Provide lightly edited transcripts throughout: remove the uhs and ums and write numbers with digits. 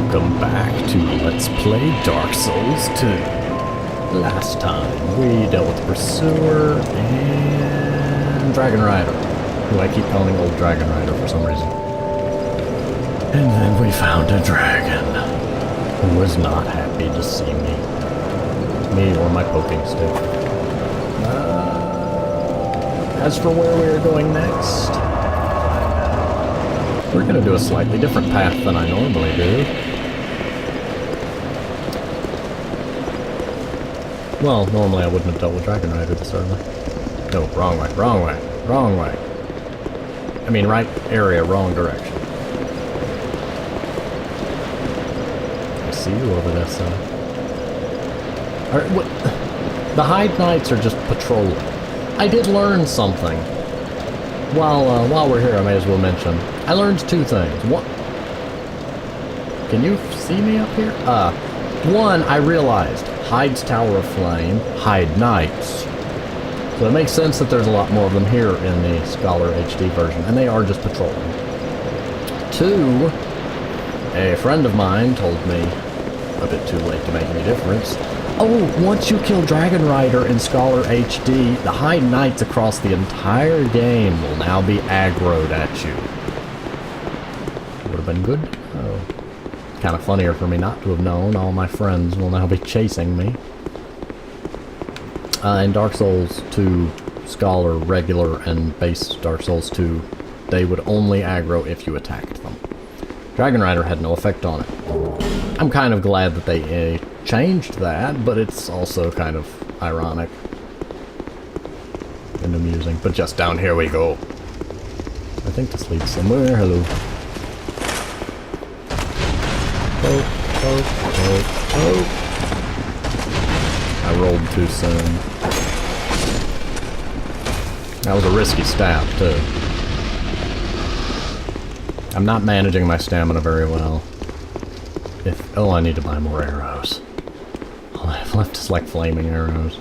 Welcome back to Let's Play Dark Souls 2. Last time we dealt with the Pursuer and Dragon Rider, who I keep calling Old Dragon Rider for some reason. And then we found a dragon who was not happy to see me. Me or my poking stick. As for where we are going next, we're going to do a slightly different path than I normally do. Well, normally I wouldn't have dealt with Dragon Rider this early. No, wrong way, wrong way, wrong way. I mean, right area, wrong direction. I see you over there, son. Alright, what? The Hyde Knights are just patrolling. I did learn something. While we're here, I may as well mention. I learned two things. What? Can you see me up here? One, I realized Hyde's Tower of Flame, Hyde Knights. So it makes sense that there's a lot more of them here in the Scholar HD version, and they are just patrolling. Two, a friend of mine told me, a bit too late to make any difference, oh, once you kill Dragon Rider in Scholar HD, the Hyde Knights across the entire game will now be aggroed at you. Would have been good. Oh. Kind of funnier for me not to have known. All my friends will now be chasing me. In Dark Souls 2, Scholar, Regular, and Base Dark Souls 2, they would only aggro if you attacked them. Dragon Rider had no effect on it. I'm kind of glad that they changed that, but it's also kind of ironic and amusing. But just down here we go. I think this leads somewhere. Hello. Oh. I rolled too soon. That was a risky stab, too. I'm not managing my stamina very well. Oh, I need to buy more arrows. All I have left is like flaming arrows.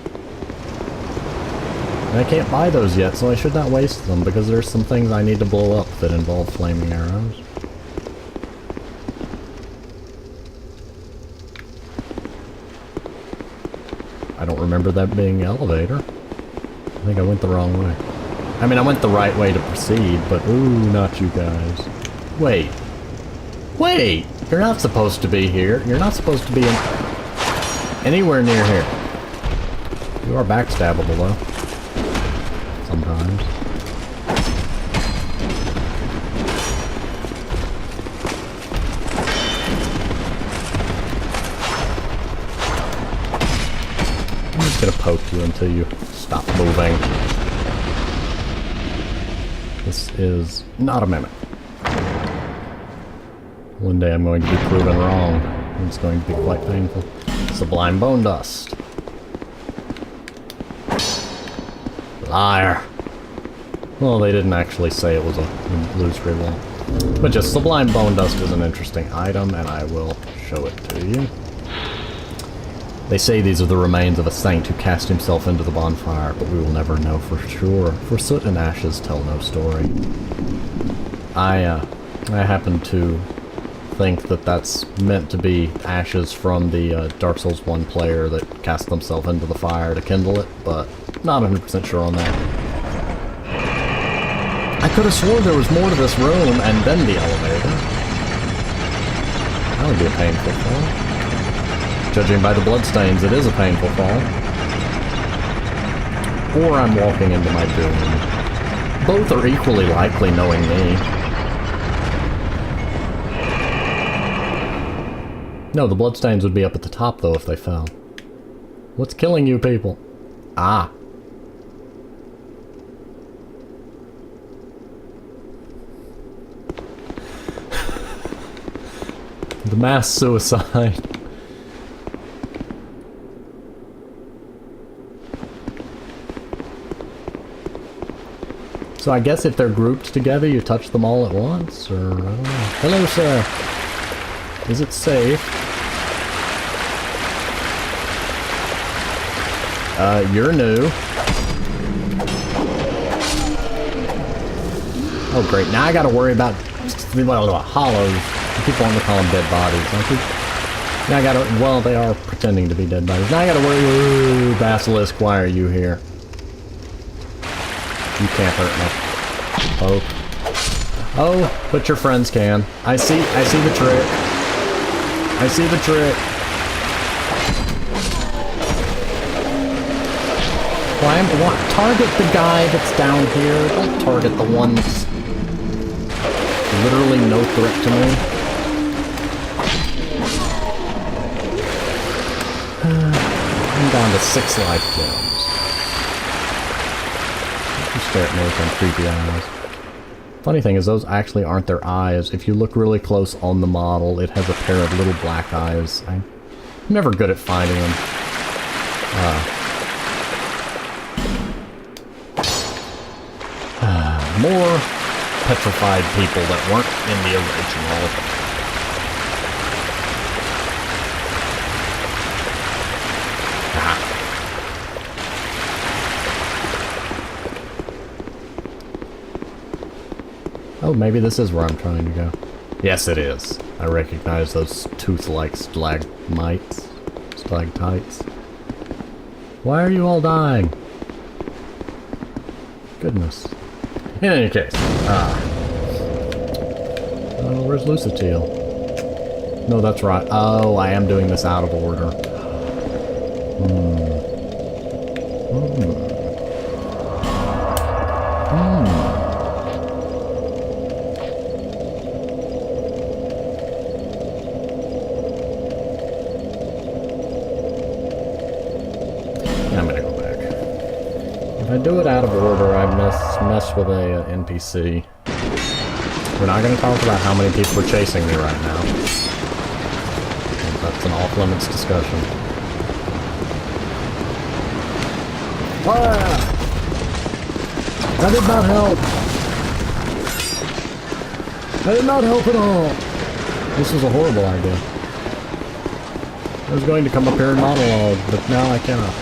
And I can't buy those yet, so I should not waste them, because there's some things I need to blow up that involve flaming arrows. I don't remember that being the elevator. I think I went the wrong way. I mean, I went the right way to proceed, but ooh, not you guys. Wait. Wait! You're not supposed to be here. You're not supposed to be in anywhere near here. You are backstabbable, though. Sometimes. I'm just gonna poke you until you stop moving. This is not a mimic. One day I'm going to be proven wrong. It's going to be quite painful. Sublime bone dust. Liar. Well, they didn't actually say it was a illusory wall. But just sublime bone dust is an interesting item, and I will show it to you. They say these are the remains of a saint who cast himself into the bonfire, but we will never know for sure, for soot and ashes tell no story. I happen to think that that's meant to be ashes from the Dark Souls 1 player that cast themselves into the fire to kindle it, but not 100% sure on that. I could have sworn there was more to this room and then the elevator. That would be a painful fall. Judging by the bloodstains, it is a painful fall. Or I'm walking into my doom. Both are equally likely, knowing me. No, the bloodstains would be up at the top, though, if they fell. What's killing you people? Ah. The mass suicide. So I guess if they're grouped together, you touch them all at once, or I don't know. Hello, sir. Is it safe? You're new. Oh great, now I gotta worry about hollows. I keep wanting to call them dead bodies. Now I gotta... Well, they are pretending to be dead bodies. Now I gotta worry... Ooh, Basilisk, why are you here? You can't hurt me. Oh. Oh, but your friends can. I see the trick. I see the trick. Target the guy that's down here. Don't target the one that's literally no threat to me. I'm down to 6 life gems. You stare at me with them creepy eyes. Funny thing is, those actually aren't their eyes. If you look really close on the model, it has a pair of little black eyes. I'm never good at finding them. More petrified people that weren't in the original. Oh, maybe this is where I'm trying to go. Yes, it is. I recognize those tooth-like stalagmites. Stalactites. Why are you all dying? Goodness. In any case, where's Lucatiel? No, that's right. Oh, I am doing this out of order. I'm gonna go back. If I do it out of order, I mess with a NPC. We're not going to talk about how many people are chasing me right now. That's an off-limits discussion. Ah! That did not help! That did not help at all! This was a horrible idea. I was going to come up here and monologue, but now I cannot.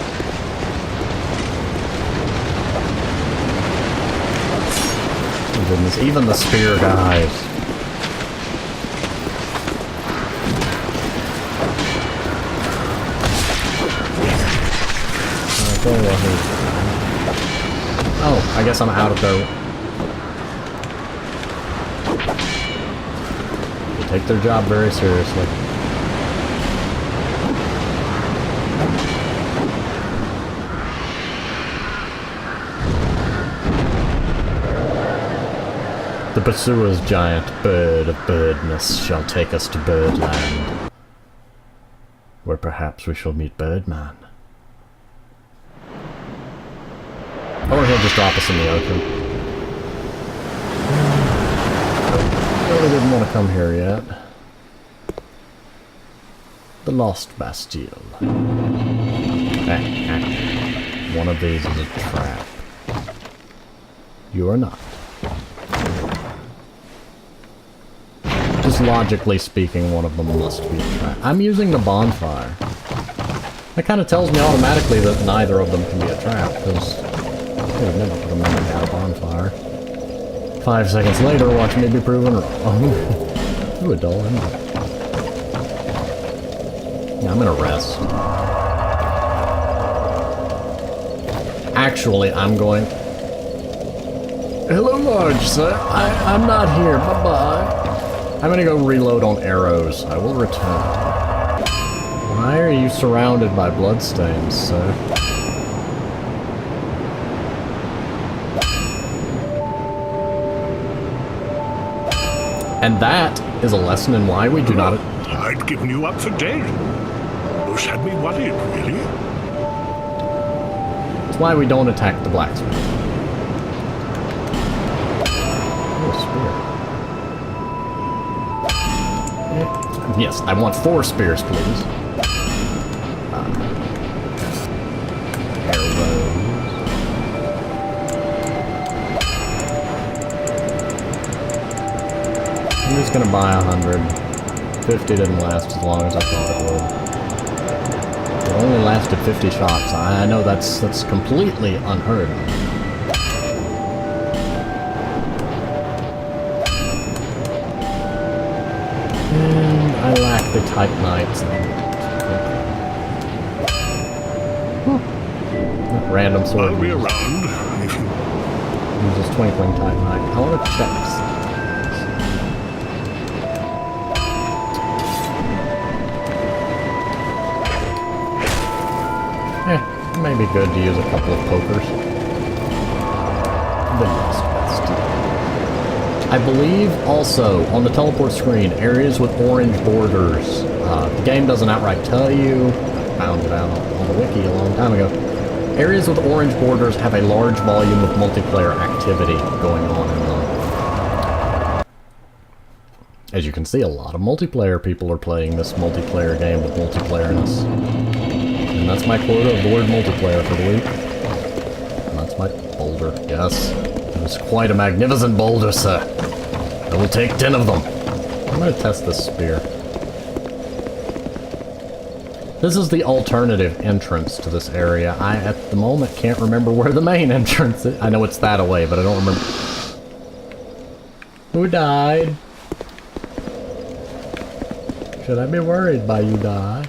Goodness, even the spear dies. Oh, I guess I'm out of there. They take their job very seriously. The Basua's giant bird of birdness shall take us to Birdland, where perhaps we shall meet Birdman. Or he'll just drop us in the ocean. Really didn't want to come here yet. The Lost Bastille. One of these is a trap. You are not. Just logically speaking, one of them must be a trap. I'm using the bonfire. That kind of tells me automatically that neither of them can be a trap, because I would never put them in a bonfire. 5 seconds later, watch me be proven wrong. Ooh, a dull ending. Yeah, I'm gonna rest. Actually, I'm going... Hello, large sir. I'm not here. Bye-bye. I'm gonna go reload on arrows. I will return. Why are you surrounded by bloodstains, sir? And that is a lesson in why we do not... I'd given you up for dead. Bush had me worried, really. It's why we don't attack the blacksmith. Oh, spear. Yes, I want 4 spears, please. Arrows. I'm just gonna buy 100. 50 didn't last as long as I thought it would. It only lasted 50 shots. I know that's completely unheard of. lack the Titanites. Random sword. I'll be around if you... Uses 20 playing Titanite. I want to check. It may be good to use a couple of pokers. But yes, best. I believe also on the teleport screen, areas with orange borders. The game doesn't outright tell you. I found it out on the wiki a long time ago. Areas with orange borders have a large volume of multiplayer activity going on in them. As you can see, a lot of multiplayer people are playing this multiplayer game with multiplayerness. And that's my quota of the word multiplayer for the week. And that's my boulder. Yes, it is quite a magnificent boulder, sir. I will take 10 of them. I'm going to test this spear. This is the alternative entrance to this area. I, at the moment, can't remember where the main entrance is. I know it's that away, but I don't remember. Who died? Should I be worried by you die?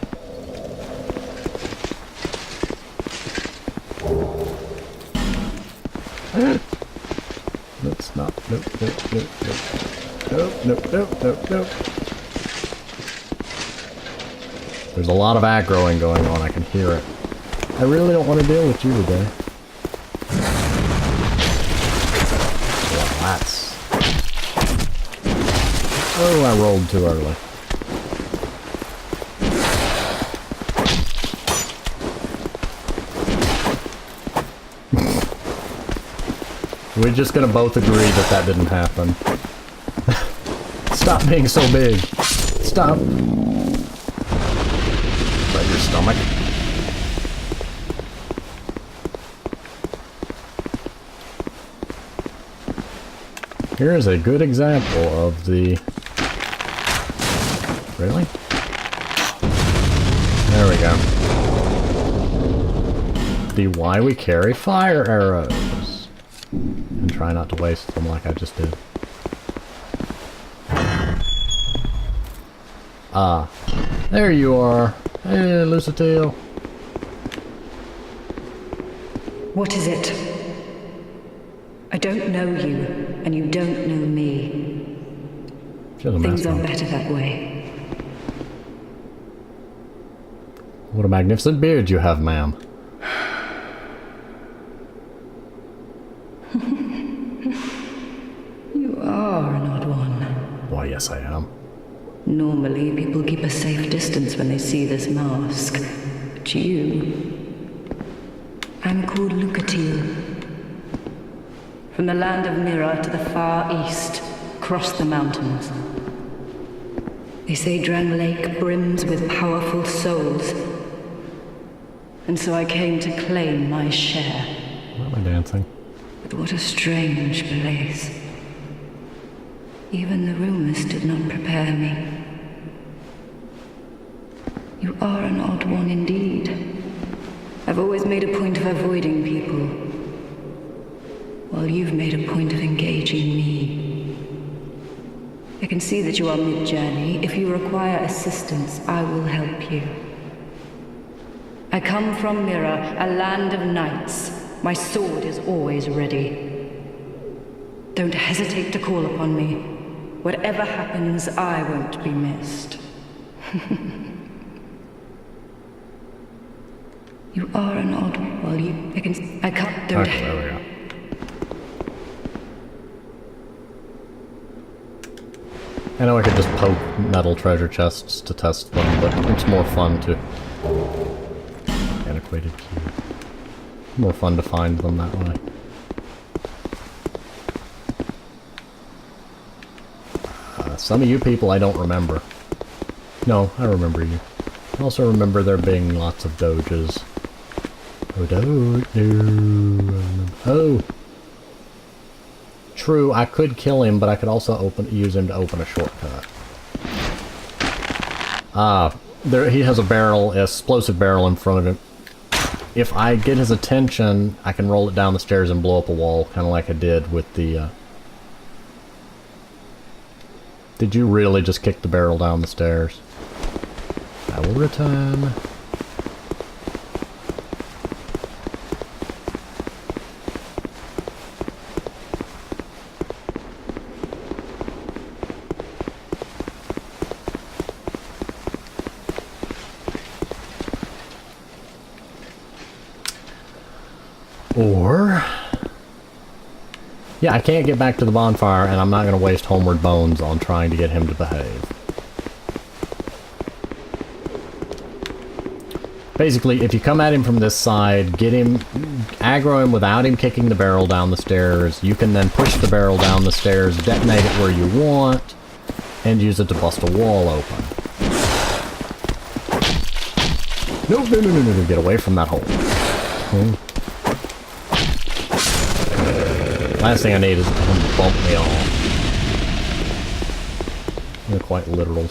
Let's not. Nope, nope, nope, nope. Nope, nope, nope, nope, nope. There's a lot of aggroing going on, I can hear it. I really don't want to deal with you today. Well, that's... Oh, I rolled too early. We're just gonna both agree that that didn't happen. Stop being so big. Stop. Your stomach. Here is a good example of the... Really? There we go. The why we carry fire arrows. And try not to waste them like I just did. Ah. There you are. Hey, Lucille. What is it? I don't know you, and you don't know me. Things are better that way. What a magnificent beard you have, ma'am. You are an odd one. Why, yes I am. Normally, people keep a safe distance when they see this mask. But you... I'm called Lucatil. From the land of Mira to the far east, across the mountains. They say Drang Lake brims with powerful souls. And so I came to claim my share. Why am I dancing? But what a strange place. Even the rumors did not prepare me. You are an odd one indeed. I've always made a point of avoiding people, while you've made a point of engaging me. I can see that you are mid-journey. If you require assistance, I will help you. I come from Mira, a land of knights. My sword is always ready. Don't hesitate to call upon me. Whatever happens, I won't be missed. You are an odd one. Well, I can't. Don't. Okay, there we go. I know I could just poke metal treasure chests to test them, but it's more fun to... Antiquated key. More fun to find them that way. Some of you people I don't remember. No, I remember you. I also remember there being lots of doges. Oh! True, I could kill him, but I could also use him to open a shortcut. He has a barrel, an explosive barrel in front of him. If I get his attention, I can roll it down the stairs and blow up a wall, kind of like I did with the, Did you really just kick the barrel down the stairs? I will return. Or... yeah, I can't get back to the bonfire, and I'm not going to waste Homeward Bones on trying to get him to behave. Basically, if you come at him from this side, get him, aggro him without him kicking the barrel down the stairs, you can then push the barrel down the stairs, detonate it where you want, and use it to bust a wall open. No, no, no, no, no, no, get away from that hole. Last thing I need is him to bump me off. They're quite literal.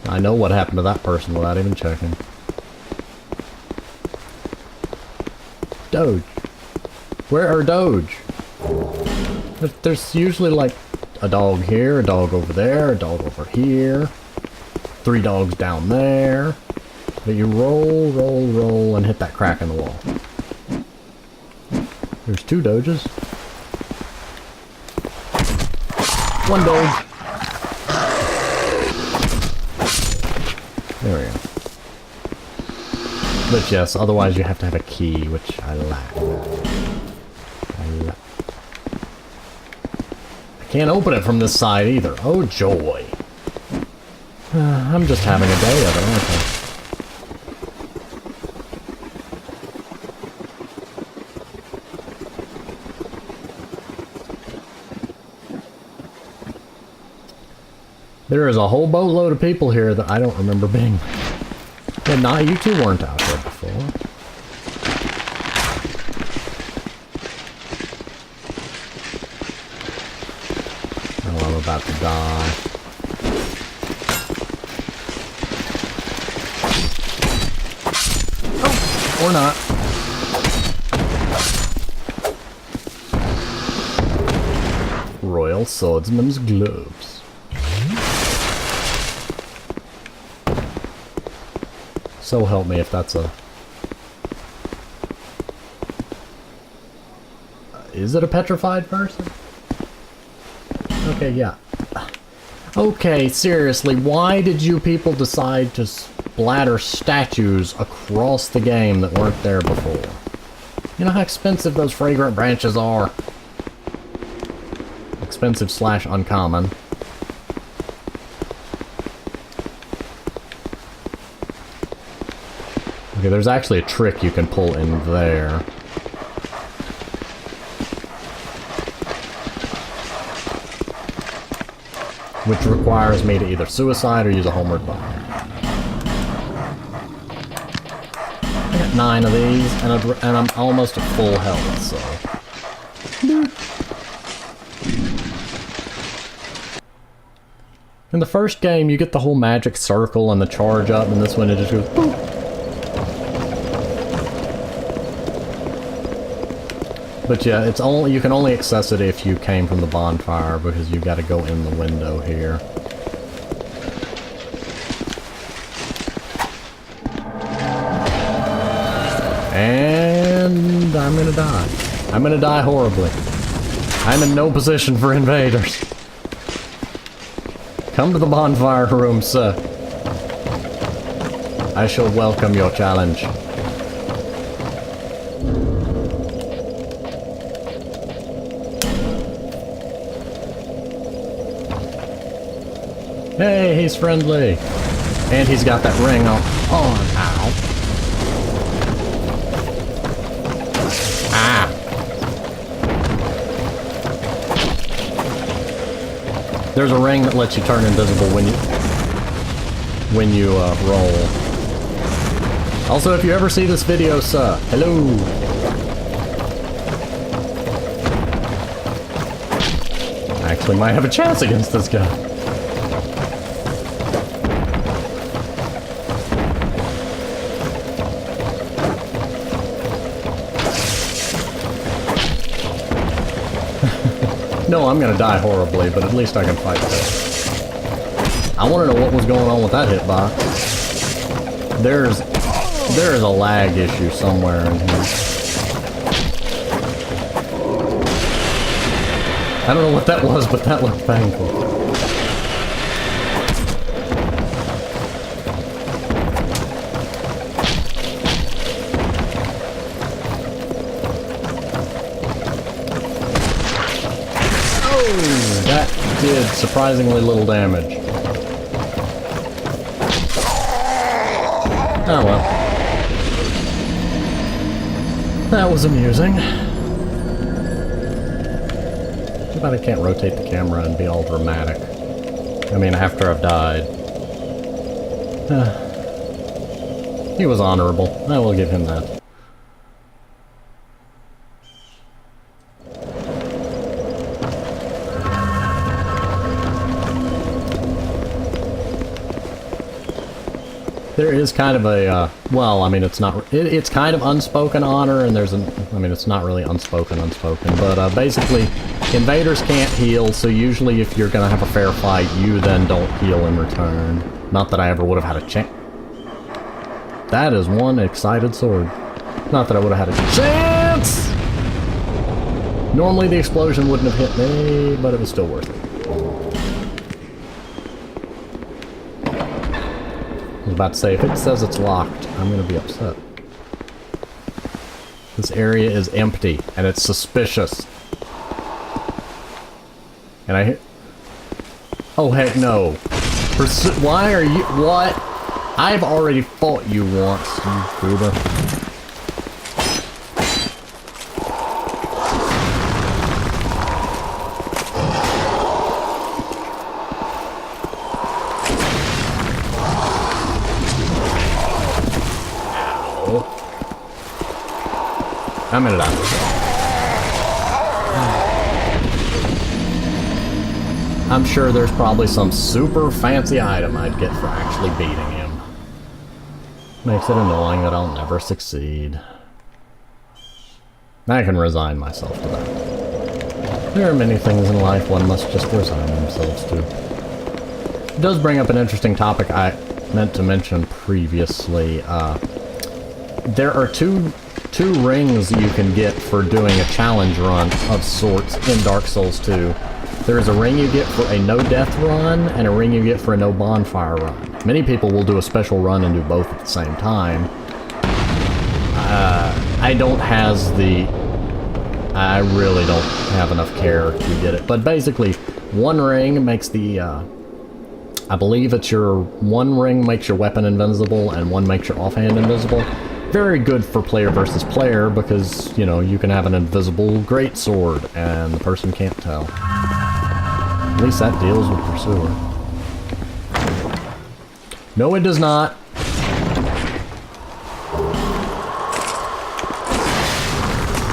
I know what happened to that person without even checking. Doge. Where are Doge? There's usually like a dog here, a dog over there, a dog over here. 3 dogs down there. But you roll, roll, roll, and hit that crack in the wall. There's 2 Doges. 1 Doge. There we go. But yes, otherwise you have to have a key, which I lack. I can't open it from this side either. Oh joy. I'm just having a day of it, aren't I? There is a whole boatload of people here that I don't remember being. Yeah, nah, you two weren't out there before. Oh, I'm about to die. Oh, or not. Royal Swordsman's Gloves. So help me if that's a... is it a petrified person? Okay, yeah. Okay, seriously, why did you people decide to splatter statues across the game that weren't there before? You know how expensive those fragrant branches are? Expensive / uncommon. Okay, there's actually a trick you can pull in there. Which requires me to either suicide or use a homeward bone. I got 9 of these, and I'm almost at full health, so... In the first game, you get the whole magic circle and the charge up, and this one it just goes... boop. But yeah, it's only, you can only access it if you came from the bonfire, because you've got to go in the window here. And I'm gonna die. I'm gonna die horribly. I'm in no position for invaders. Come to the bonfire room, sir. I shall welcome your challenge. Hey, he's friendly. And he's got that ring on. Oh, ow. Ah. There's a ring that lets you turn invisible when you roll. Also, if you ever see this video, sir, hello. I actually might have a chance against this guy. No, I'm gonna die horribly, but at least I can fight this. I want to know what was going on with that hitbox. There's a lag issue somewhere in here. I don't know what that was, but that looked painful. That did surprisingly little damage. Oh well. That was amusing. Too bad I can't rotate the camera and be all dramatic. I mean, after I've died. He was honorable. I will give him that. There is kind of a, well, I mean, it's not, it's kind of unspoken honor, and there's I mean, it's not really unspoken, but basically, invaders can't heal, so usually if you're gonna have a fair fight, you then don't heal in return. Not that I ever would have had a chance. That is one excited sword. Not that I would have had a chance! Normally the explosion wouldn't have hit me, but it was still worth it. I was about to say, if it says it's locked, I'm gonna be upset. This area is empty, and it's suspicious. And I hit... Oh, heck no. Why are you... What? I've already fought you once, you goober. I'm gonna die. I'm sure there's probably some super fancy item I'd get for actually beating him. Makes it annoying that I'll never succeed. I can resign myself to that. There are many things in life one must just resign themselves to. It does bring up an interesting topic I meant to mention previously. There are two rings you can get for doing a challenge run of sorts in Dark Souls 2. There is a ring you get for a no-death run, and a ring you get for a no-bonfire run. Many people will do a special run and do both at the same time. I don't have the... I really don't have enough care to get it. But basically, one ring makes the... I believe it's one ring makes your weapon invincible, and one makes your offhand invisible. Very good for player versus player, because, you know, you can have an invisible greatsword, and the person can't tell. At least that deals with Pursuer. No, it does not.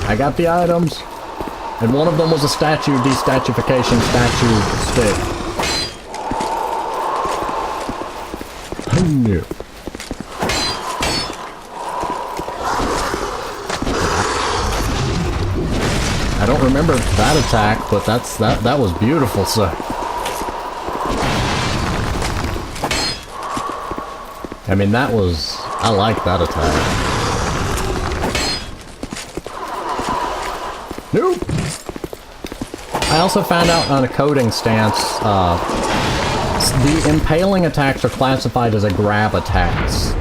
I got the items, and one of them was a statue destatification statue stick. Who knew? I don't remember that attack, but that was beautiful, sir. I mean, I like that attack. Nope! I also found out on a coding stance, the impaling attacks are classified as a grab attacks.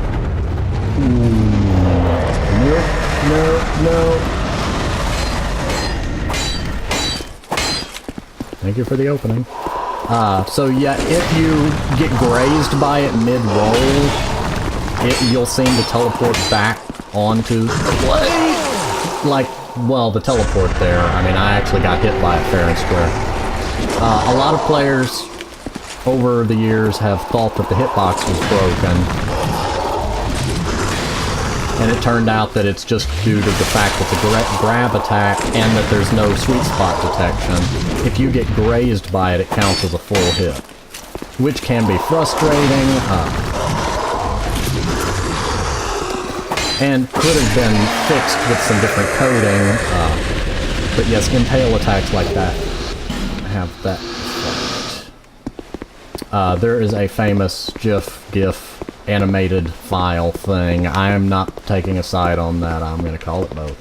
No. Thank you for the opening. So yeah, if you get grazed by it mid-roll, you'll seem to teleport back onto the blade. Like, well, the teleport there. I mean, I actually got hit by it fair and square. A lot of players over the years have thought that the hitbox was broken. And it turned out that it's just due to the fact that the grab attack and that there's no sweet spot detection. If you get grazed by it, it counts as a full hit. Which can be frustrating, and could have been fixed with some different coding. But yes, impale attacks like that have that effect. There is a famous GIF, animated file thing. I am not taking a side on that, I'm gonna call it both.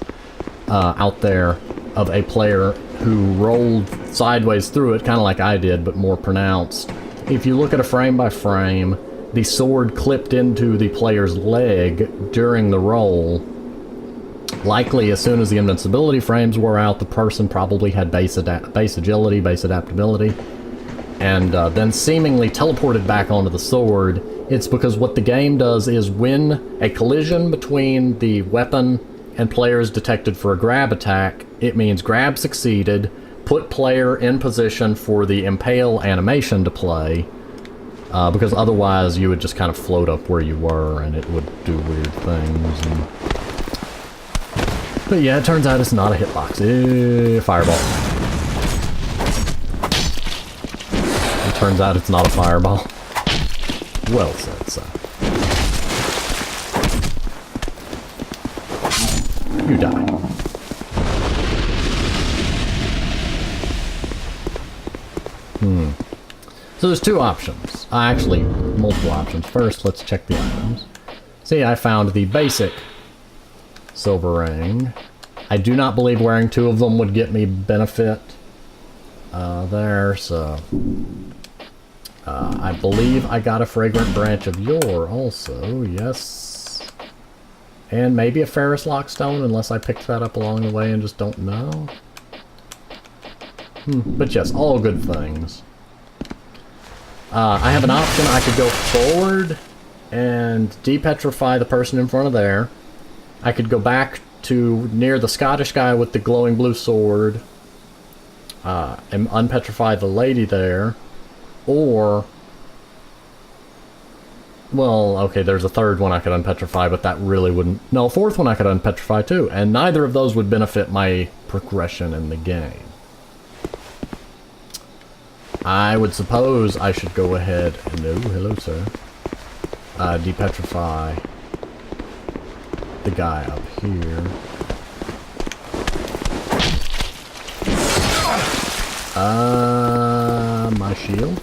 Out there, of a player who rolled sideways through it, kind of like I did, but more pronounced. If you look at a frame by frame, the sword clipped into the player's leg during the roll. Likely, as soon as the invincibility frames wore out, the person probably had base agility, base adaptability, and then seemingly teleported back onto the sword. It's because what the game does is when a collision between the weapon and player is detected for a grab attack, it means grab succeeded, put player in position for the impale animation to play, because otherwise you would just kind of float up where you were and it would do weird things. But yeah, it turns out it's not a hitbox. Fireball. It turns out it's not a fireball. Well said, sir. You die. So there's two options. Actually, multiple options. First, let's check the items. See, I found the basic silver ring. I do not believe wearing two of them would get me benefit there, so... I believe I got a fragrant branch of yore also, yes. And maybe a Ferrous Lockstone, unless I picked that up along the way and just don't know. But yes, all good things. I have an option. I could go forward and depetrify the person in front of there. I could go back to near the Scottish guy with the glowing blue sword and unpetrify the lady there. Or... well, okay, there's a third one I could unpetrify, but that really wouldn't... no, a fourth one I could unpetrify too, and neither of those would benefit my progression in the game. I would suppose I should go ahead and... no, hello, sir. Depetrify the guy up here. My shield?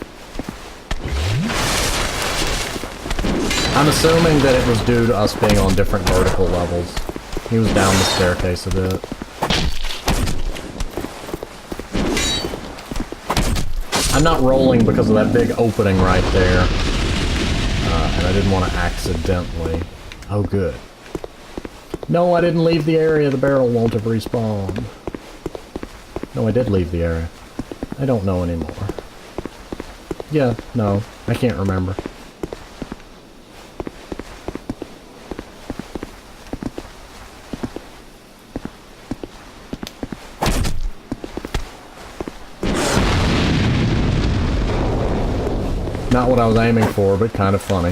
I'm assuming that it was due to us being on different vertical levels. He was down the staircase a bit. I'm not rolling because of that big opening right there. And I didn't want to accidentally... oh, good. No, I didn't leave the area. The barrel won't have respawned. No, I did leave the area. I don't know anymore. Yeah, no, I can't remember. Not what I was aiming for, but kind of funny.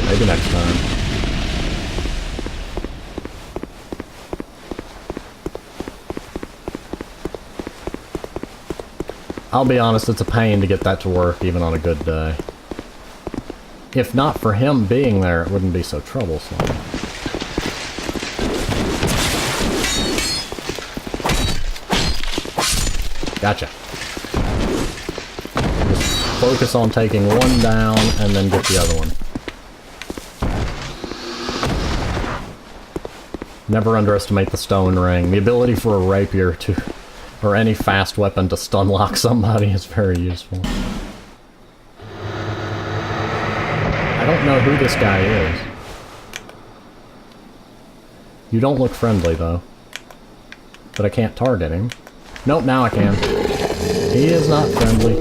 Maybe next time. I'll be honest, it's a pain to get that to work even on a good day. If not for him being there, it wouldn't be so troublesome. Gotcha. Just focus on taking one down and then get the other one. Never underestimate the stone ring. The ability for a rapier to, or any fast weapon to stun lock somebody is very useful. I don't know who this guy is. You don't look friendly though. But I can't target him. Nope, now I can. He is not friendly.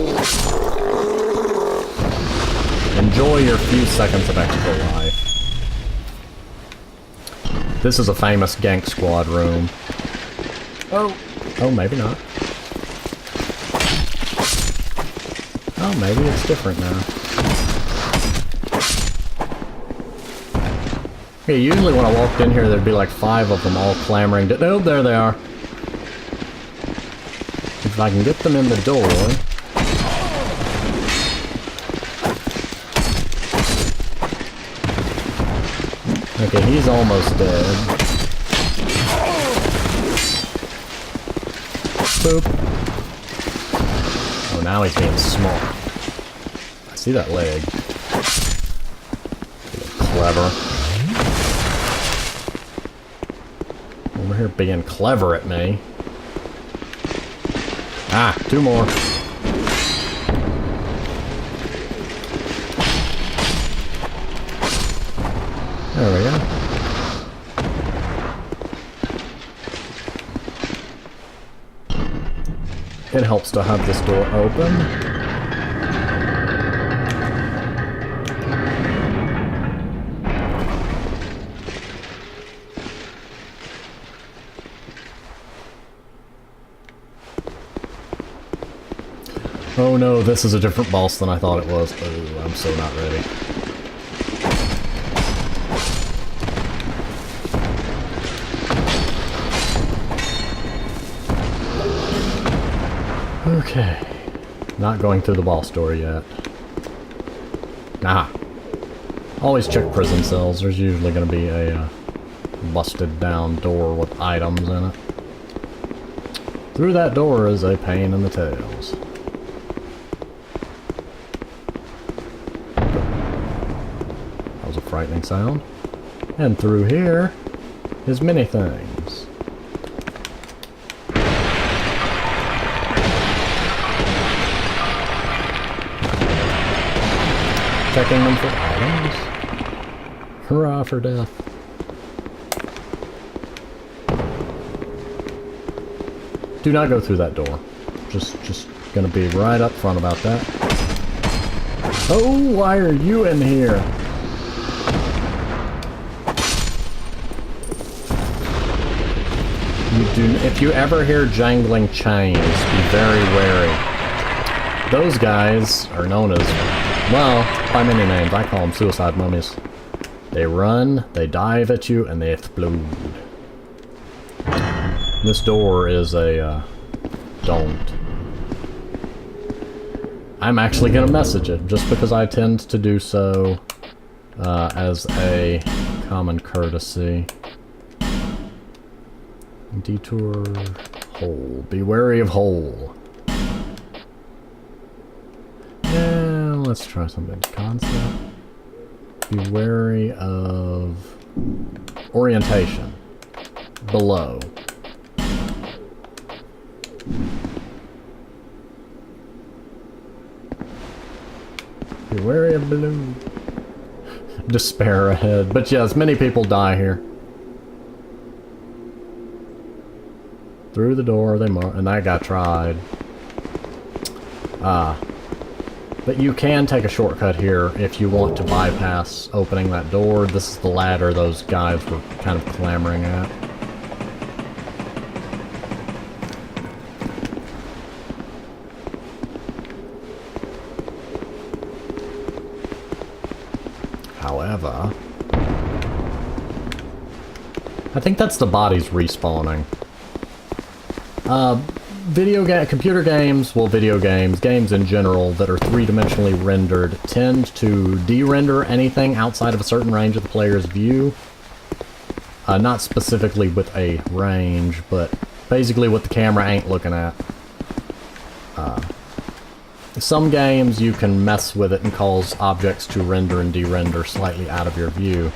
Enjoy your few seconds of extra life. This is a famous gank squad room. Oh, maybe not. Oh, maybe it's different now. Okay, usually when I walked in here, there'd be like 5 of them all clamoring to... oh, there they are. If I can get them in the door... okay, he's almost dead. poop. Oh, now he's being smart. I see that leg. Clever. Over here being clever at me. Ah, 2 more. There we go. It helps to have this door open. Oh no, this is a different boss than I thought it was. Oh, I'm so not ready. Okay. Not going through the boss door yet. Nah. Always check prison cells. There's usually going to be a busted down door with items in it. Through that door is a pain in the tails. That was a frightening sound. And through here is many things. Checking them for items. Hurrah for death. Do not go through that door. Just gonna be right up front about that. Oh, why are you in here? If you ever hear jangling chains, be very wary. Those guys are known as, well, by many names. I call them suicide mummies. They run, they dive at you, and they explode. This door is a, don't. I'm actually gonna message it, just because I tend to do so, as a common courtesy. Detour, hole. Be wary of hole. Yeah, let's try something. Concept. Be wary of orientation. Below. Be wary of below. Despair ahead. But yes, many people die here. Through the door, and that got tried. But you can take a shortcut here if you want to bypass opening that door. This is the ladder those guys were kind of clamoring at. However, I think that's the bodies respawning. Computer games, well, games in general that are three-dimensionally rendered tend to de-render anything outside of a certain range of the player's view. Not specifically with a range, but basically what the camera ain't looking at. Some games you can mess with it and cause objects to render and de-render slightly out of your view.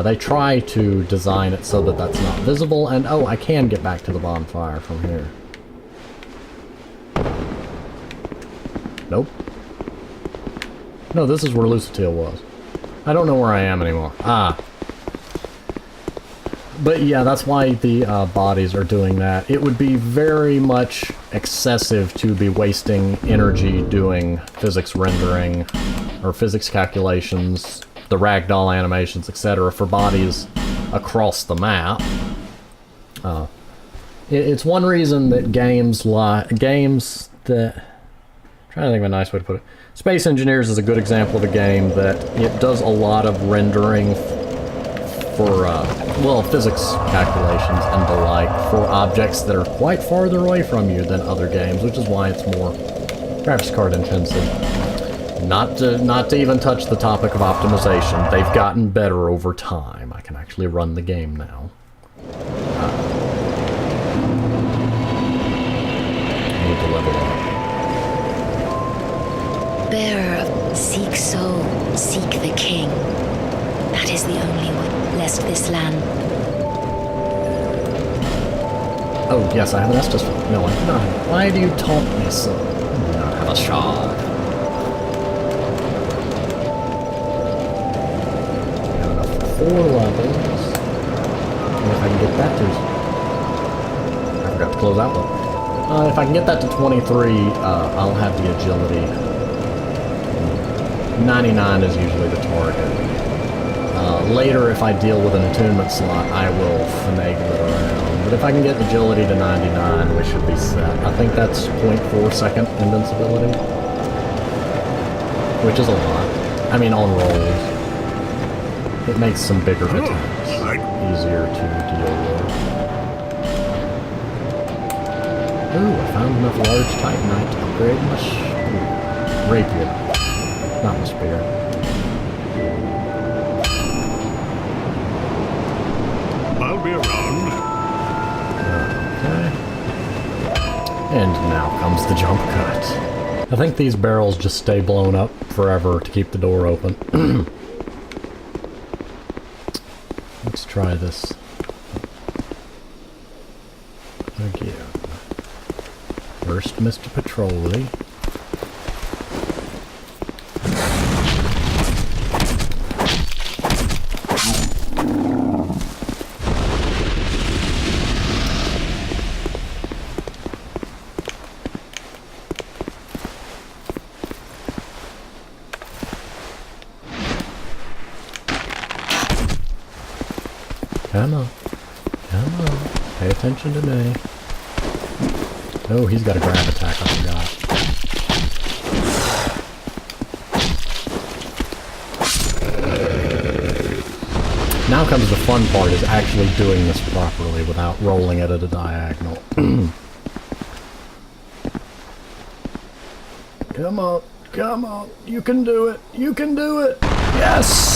They try to design it so that that's not visible, and oh, I can get back to the bonfire from here. Nope. No, this is where Lucatiel was. I don't know where I am anymore. Ah. But yeah, that's why the bodies are doing that. It would be very much excessive to be wasting energy doing physics rendering, or physics calculations, the ragdoll animations, etc. for bodies across the map. It's one reason that games that... I'm trying to think of a nice way to put it. Space Engineers is a good example of a game that it does a lot of rendering for, well, physics calculations and the like for objects that are quite farther away from you than other games, which is why it's more graphics card intensive. Not to even touch the topic of optimization. They've gotten better over time. I can actually run the game now. need to level up. Bearer of seek soul, seek the king. That is the only one, lest this land. Oh, yes, I have an Estus. No, I do not. Why do you taunt me so? I do not have a shard. I have enough for 4 levels. And if I can get that to... I forgot to close out one. If I can get that to 23, I'll have the agility. 99 is usually the target. Later, if I deal with an attunement slot, I will finagle it around. But if I can get agility to 99, we should be set. I think that's 0.4 second invincibility. Which is a lot. I mean, on rolls. It makes some bigger attacks easier to deal with. Ooh, I found enough large titanite to upgrade my rapier. Not my spear. I'll be around. Okay. And now comes the jump cut. I think these barrels just stay blown up forever to keep the door open. Let's try this again. First, Mr. Patrolly. Come on. Come on. Pay attention to me. Oh, he's got a grab attack, I forgot. Now comes the fun part, is actually doing this properly without rolling it at a diagonal. Come on. Come on. You can do it. You can do it. Yes!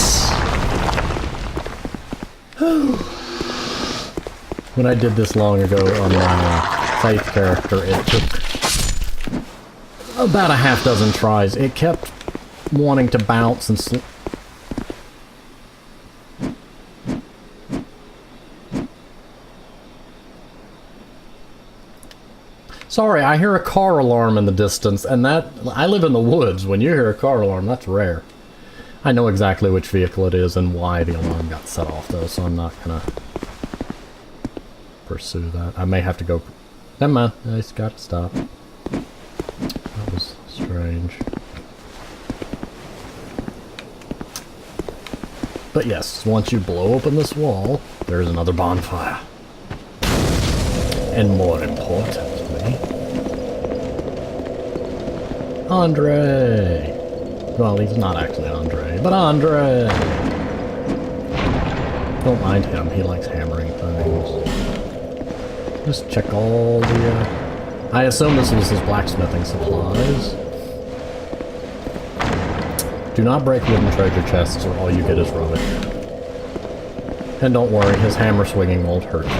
When I did this long ago on my Faith character, it took about a half dozen tries. It kept wanting to bounce and Sorry, I hear a car alarm in the distance, and that... I live in the woods. When you hear a car alarm, that's rare. I know exactly which vehicle it is and why the alarm got set off, though, so I'm not gonna pursue that. I may have to go... Never mind. I just got to stop. That was strange. But yes, once you blow open this wall, there's another bonfire. And more importantly... Andre! Well, he's not actually Andre, but Andre! Don't mind him, he likes hammering things. Just check all the, I assume this was his blacksmithing supplies. Do not break wooden treasure chests or all you get is rubbish. And don't worry, his hammer swinging won't hurt you.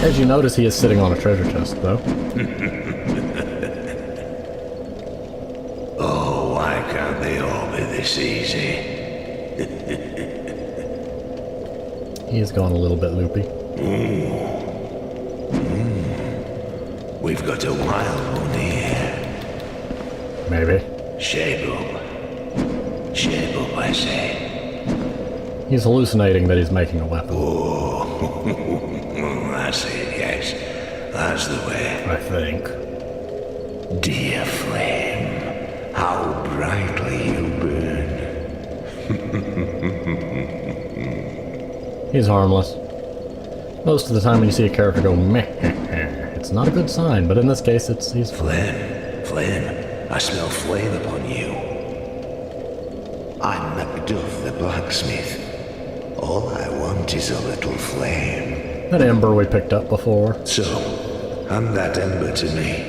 As you notice, he is sitting on a treasure chest, though. Oh, why can't they all be this easy? He has gone a little bit loopy. We've got a wild one here. Maybe. Shape up. Shape up, I say. He's hallucinating that he's making a weapon. Oh, that's it, yes. That's the way. I think. Dear flame, how brightly you burn. He's harmless. Most of the time when you see a character go meh, it's not a good sign, but in this case he's fine. Flame, I smell flame upon you. I'm Macduff the blacksmith. All I want is a little flame. That ember we picked up before. So, hand that ember to me.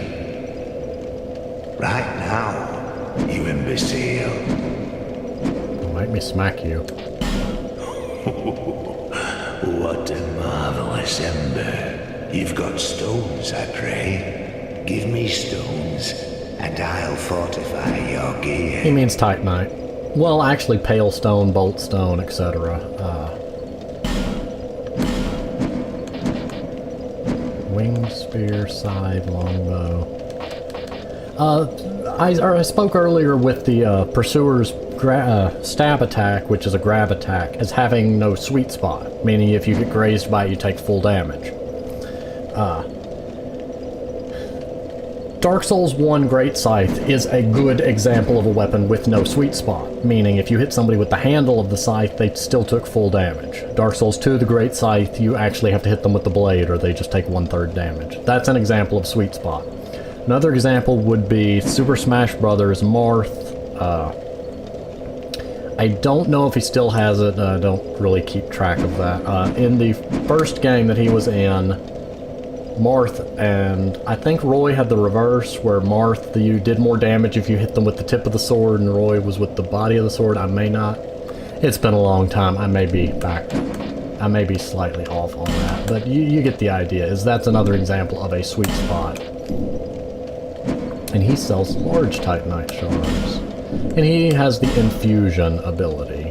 Right now, you imbecile. Don't make me smack you. What a marvelous ember. You've got stones, I pray. Give me stones, and I'll fortify your gear. He means Titanite. Well, actually, pale stone, bolt stone, etc. Winged spear, scythe, longbow. I spoke earlier with the pursuer's stab attack, which is a grab attack, as having no sweet spot, meaning if you get grazed by it, you take full damage. Dark Souls 1 Great Scythe is a good example of a weapon with no sweet spot, meaning if you hit somebody with the handle of the scythe, they still took full damage. Dark Souls 2 the Great Scythe, you actually have to hit them with the blade or they just take 1/3 damage. That's an example of sweet spot. Another example would be Super Smash Bros. Marth. I don't know if he still has it, I don't really keep track of that. In the first game that he was in, Marth and I think Roy had the reverse, where Marth, you did more damage if you hit them with the tip of the sword, and Roy was with the body of the sword. I may not. It's been a long time. I may be slightly off on that, but you get the idea. That's another example of a sweet spot. And he sells large Titanite shards, and he has the infusion ability,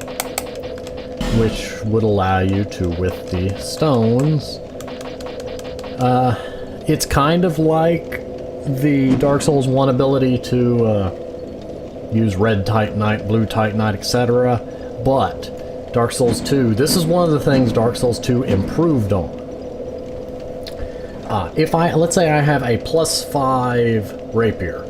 which would allow you to, with the stones. It's kind of like the Dark Souls 1 ability to use red Titanite, blue Titanite, etc. But Dark Souls 2, this is one of the things Dark Souls 2 improved on. Let's say I have a +5 rapier,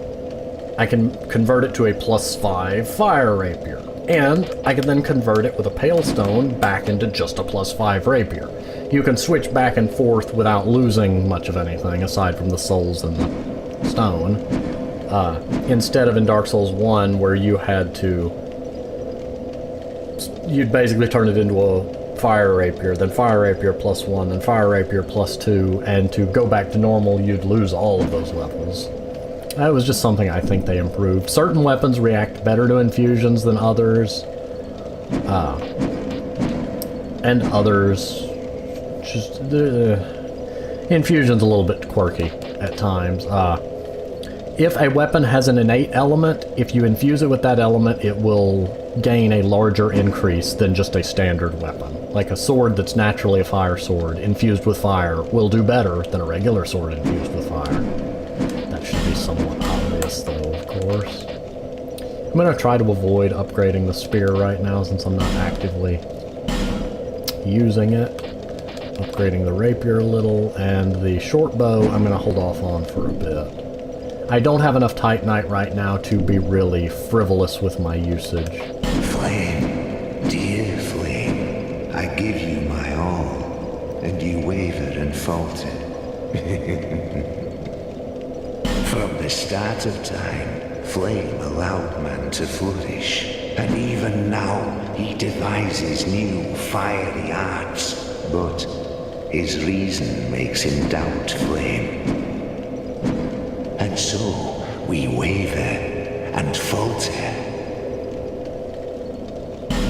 I can convert it to a +5 fire rapier, and I can then convert it with a pale stone back into just a +5 rapier. You can switch back and forth without losing much of anything, aside from the souls and the stone. Instead of in Dark Souls 1, where you'd basically turn it into a fire rapier, then fire rapier +1, then fire rapier +2, and to go back to normal, you'd lose all of those levels. That was just something I think they improved. Certain weapons react better to infusions than others, and others just infusion's a little bit quirky at times. If a weapon has an innate element, if you infuse it with that element, it will gain a larger increase than just a standard weapon. Like a sword that's naturally a fire sword, infused with fire, will do better than a regular sword infused with fire. That should be somewhat obvious, though, of course. I'm going to try to avoid upgrading the spear right now, since I'm not actively using it. Upgrading the rapier a little, and the short bow I'm going to hold off on for a bit. I don't have enough Titanite right now to be really frivolous with my usage. Flame, dear flame, I give you my all, and you wavered and faltered. From the start of time, flame allowed man to flourish, and even now he devises new fiery arts, but his reason makes him doubt flame. And so we waver and falter.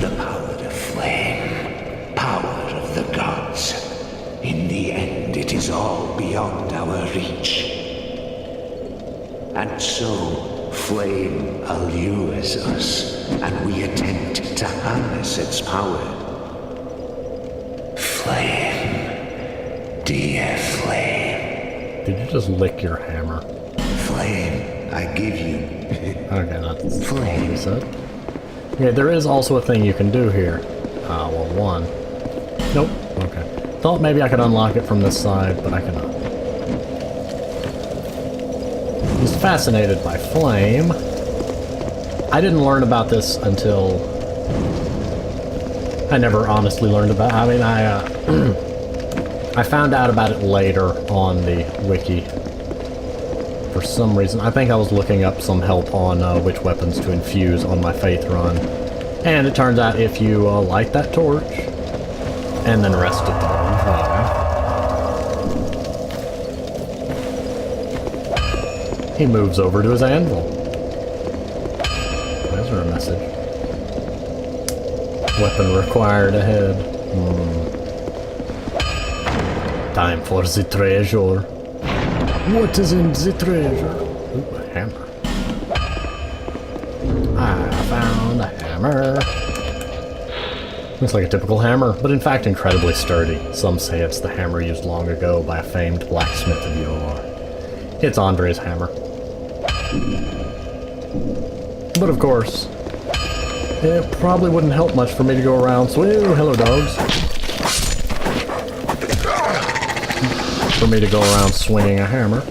The power of flame, power of the gods. In the end, it is all beyond our reach. And so, flame allures us, and we attempt to harness its power. Flame, dear flame. Did you just lick your hammer? Flame, I give you. Okay, that's what you said. Yeah, there is also a thing you can do here. Well, one. Nope. Okay. Thought maybe I could unlock it from this side, but I cannot. He's fascinated by flame. I didn't learn about this until... I never honestly learned about it. I mean, I found out about it later on the wiki. For some reason, I think I was looking up some help on which weapons to infuse on my faith run. And it turns out if you light that torch, and then rest it on fire, he moves over to his anvil. There's our message. Weapon required ahead. Time for the treasure. What is in the treasure? Ooh, a hammer. I found a hammer. Looks like a typical hammer, but in fact incredibly sturdy. Some say it's the hammer used long ago by a famed blacksmith of yore. It's Andre's hammer. But of course, it probably wouldn't help much for me to go around. So, hello dogs. For me to go around swinging a hammer.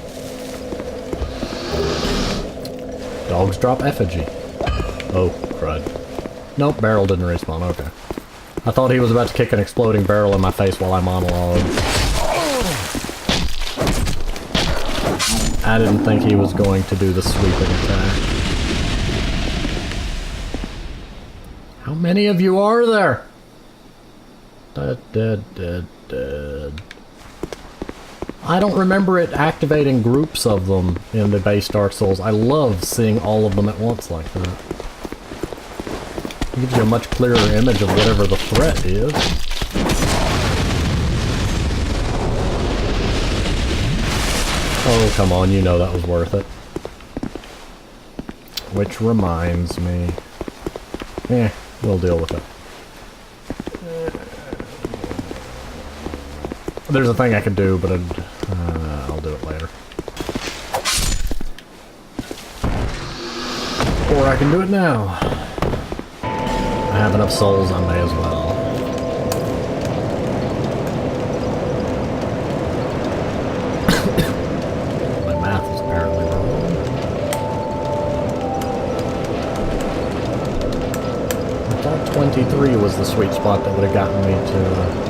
Dogs drop effigy. Oh, crud. Nope, barrel didn't respawn, okay. I thought he was about to kick an exploding barrel in my face while I monologued. I didn't think he was going to do the sweeping attack. How many of you are there? Dead. I don't remember it activating groups of them in the base Dark Souls. I love seeing all of them at once like that. It gives you a much clearer image of whatever the threat is. Oh, come on, you know that was worth it. Which reminds me... we'll deal with it. There's a thing I could do, but I'll do it later. Or I can do it now. I have enough souls, I may as well. My math was apparently wrong. I thought 23 was the sweet spot that would have gotten me to...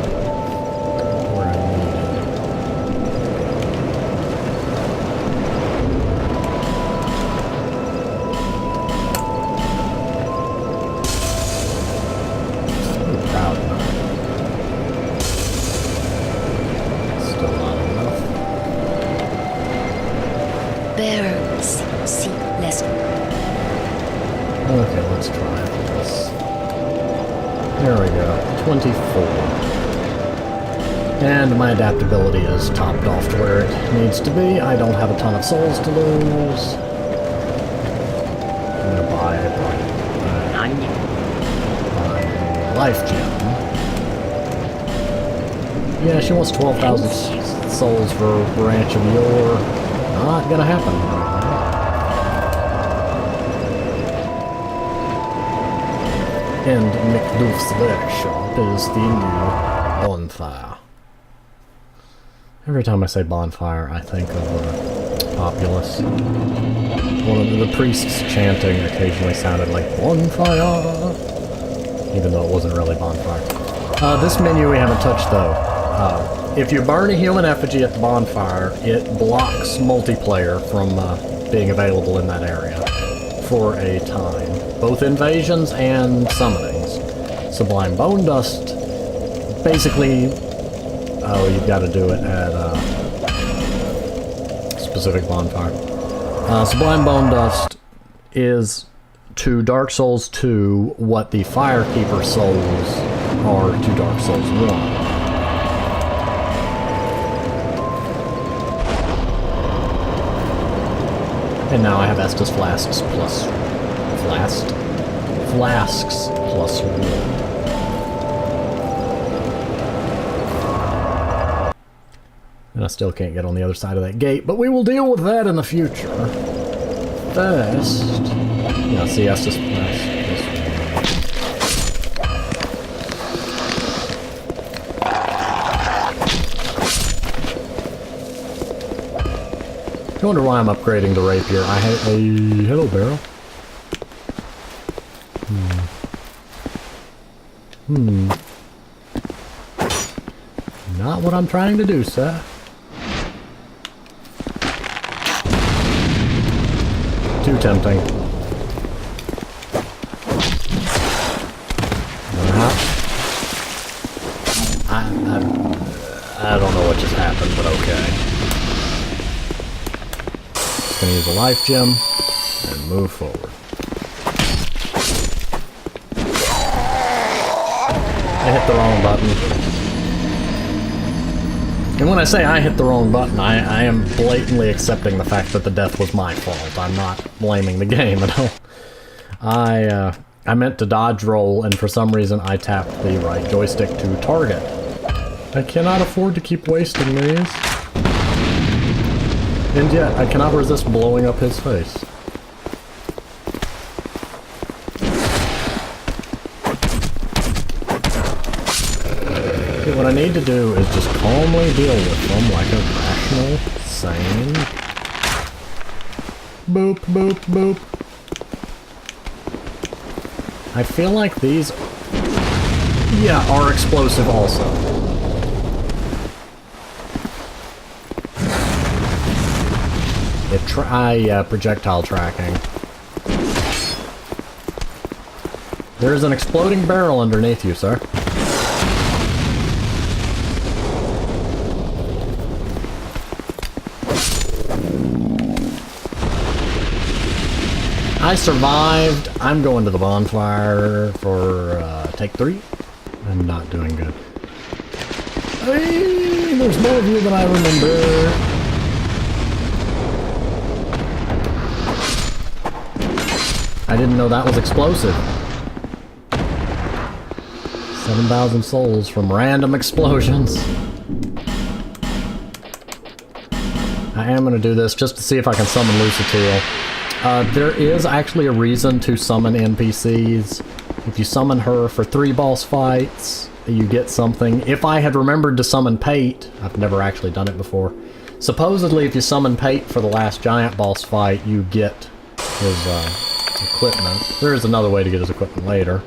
Okay, let's try this. There we go. 24. And my adaptability is topped off to where it needs to be. I don't have a ton of souls to lose. I'm gonna buy a life gem. Yeah, she wants 12,000 souls for Branch of Yore. Not gonna happen. And McDuff's workshop is the new bonfire. Every time I say bonfire, I think of Populous. One of the priests chanting occasionally sounded like bonfire, even though it wasn't really bonfire. This menu we haven't touched though. If you burn a human effigy at the bonfire, it blocks multiplayer from being available in that area for a time. Both invasions and summonings. Sublime Bone Dust, basically, oh, you've got to do it at a specific bonfire. Sublime Bone Dust is to Dark Souls 2 what the Firekeeper souls are to Dark Souls 1. And now I have Estus Flasks plus... Flasks plus 1. And I still can't get on the other side of that gate, but we will deal with that in the future. First... Yeah, see, Estus Flasks. I wonder why I'm upgrading the rapier. I have a... Hello, barrel. Not what I'm trying to do, sir. Too tempting. I don't know what just happened, but okay. Just gonna use a life gem and move forward. I hit the wrong button. And when I say I hit the wrong button, I am blatantly accepting the fact that the death was my fault. I'm not blaming the game at all. I meant to dodge roll, and for some reason I tapped the right joystick to target. I cannot afford to keep wasting these. And yet, I cannot resist blowing up his face. What I need to do is just calmly deal with them like a rational, sane... Boop, boop, boop. I feel like these... yeah, are explosive also. Projectile tracking. There is an exploding barrel underneath you, sir. I survived. I'm going to the bonfire for take 3. I'm not doing good. Hey, there's more of you than I remember. I didn't know that was explosive. 7,000 souls from random explosions. I am going to do this just to see if I can summon Lucatiel. There is actually a reason to summon NPCs. If you summon her for 3 boss fights, you get something. If I had remembered to summon Pate, I've never actually done it before. Supposedly, if you summon Pate for the last giant boss fight, you get his equipment. There is another way to get his equipment later.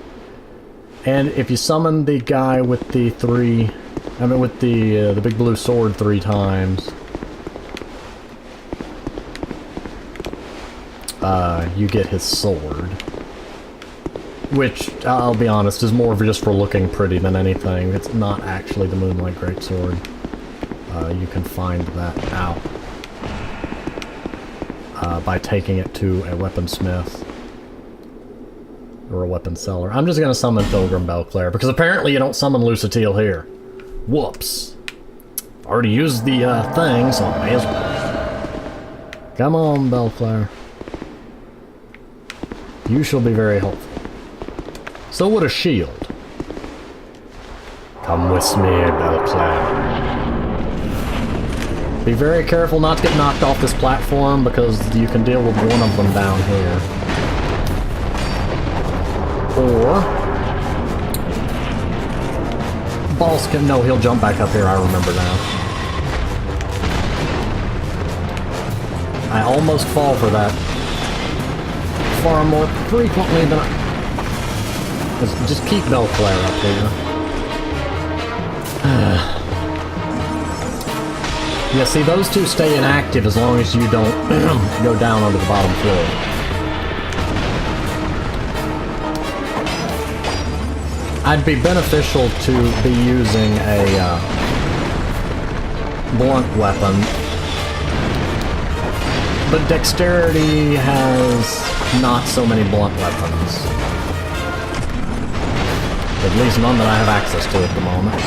And if you summon the guy with the the big blue sword 3 times, you get his sword. Which, I'll be honest, is more of just for looking pretty than anything. It's not actually the Moonlight Greatsword. You can find that out by taking it to a weaponsmith. Or a weapon seller. I'm just gonna summon Pilgrim Belclair, because apparently you don't summon Lucatiel here. Whoops. Already used the thing, so I may as well. Come on, Belclair. You shall be very helpful. So would a shield. Come with me, Belclair. Be very careful not to get knocked off this platform, because you can deal with one of them down here. Or... Boss can... no, he'll jump back up here, I remember now. I almost fall for that far more frequently than I... just keep Belclair up here. Yeah, see, those two stay inactive as long as you don't go down onto the bottom floor. I'd be beneficial to be using a blunt weapon, but dexterity has not so many blunt weapons. At least none that I have access to at the moment.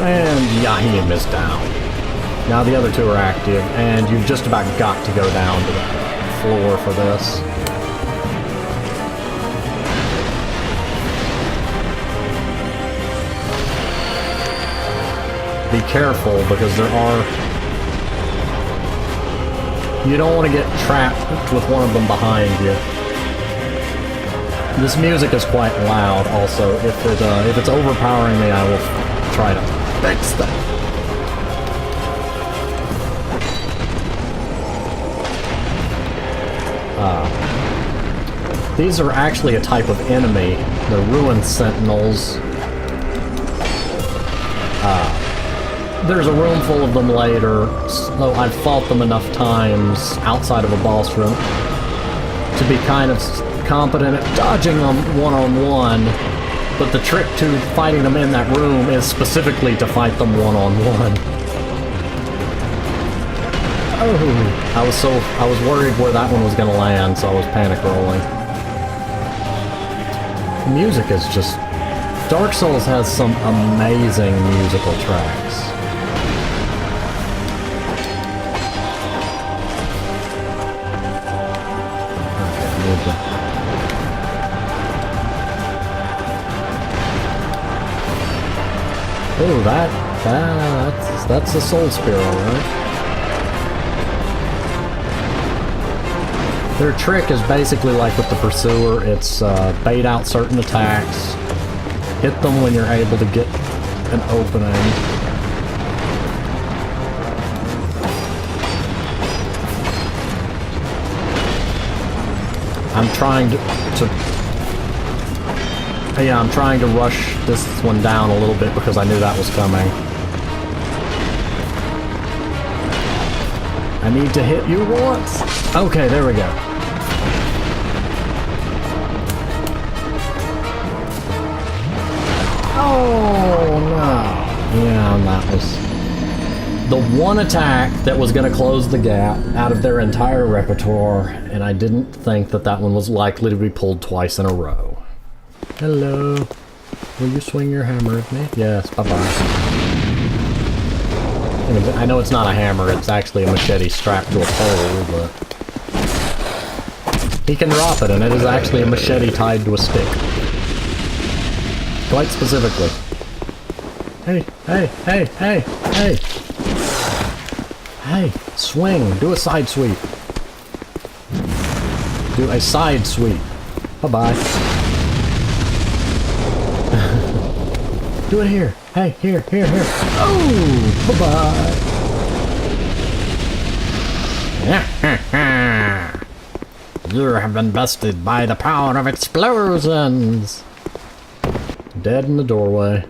And Yahim is down. Now the other 2 are active, and you've just about got to go down to the floor for this. Be careful, because there are... you don't want to get trapped with one of them behind you. This music is quite loud, also. If it's overpowering me, I will try to fix that. These are actually a type of enemy. The Ruined Sentinels. There's a room full of them later, so I've fought them enough times outside of a boss room to be kind of competent at dodging them one-on-one, but the trick to fighting them in that room is specifically to fight them one-on-one. Oh, I was worried where that one was gonna land, so I was panic rolling. The music is just Dark Souls has some amazing musical tracks. Okay, move the... Oh, that's a soul spear, alright. Their trick is basically like with the Pursuer. It's bait out certain attacks, hit them when you're able to get an opening. I'm trying I'm trying to rush this one down a little bit because I knew that was coming. I need to hit you once. Okay, there we go. Oh, no. Yeah, that was the one attack that was going to close the gap out of their entire repertoire, and I didn't think that that one was likely to be pulled twice in a row. Hello. Will you swing your hammer at me? Yes, bye-bye. I know it's not a hammer, it's actually a machete strapped to a pole, but... he can drop it, and it is actually a machete tied to a stick. Quite specifically. Hey, hey, hey, hey, hey! Hey, swing! Do a side sweep! Do a side sweep. Bye-bye. Do it here. Hey, here. Oh, bye-bye. You have been bested by the power of explosions. Dead in the doorway.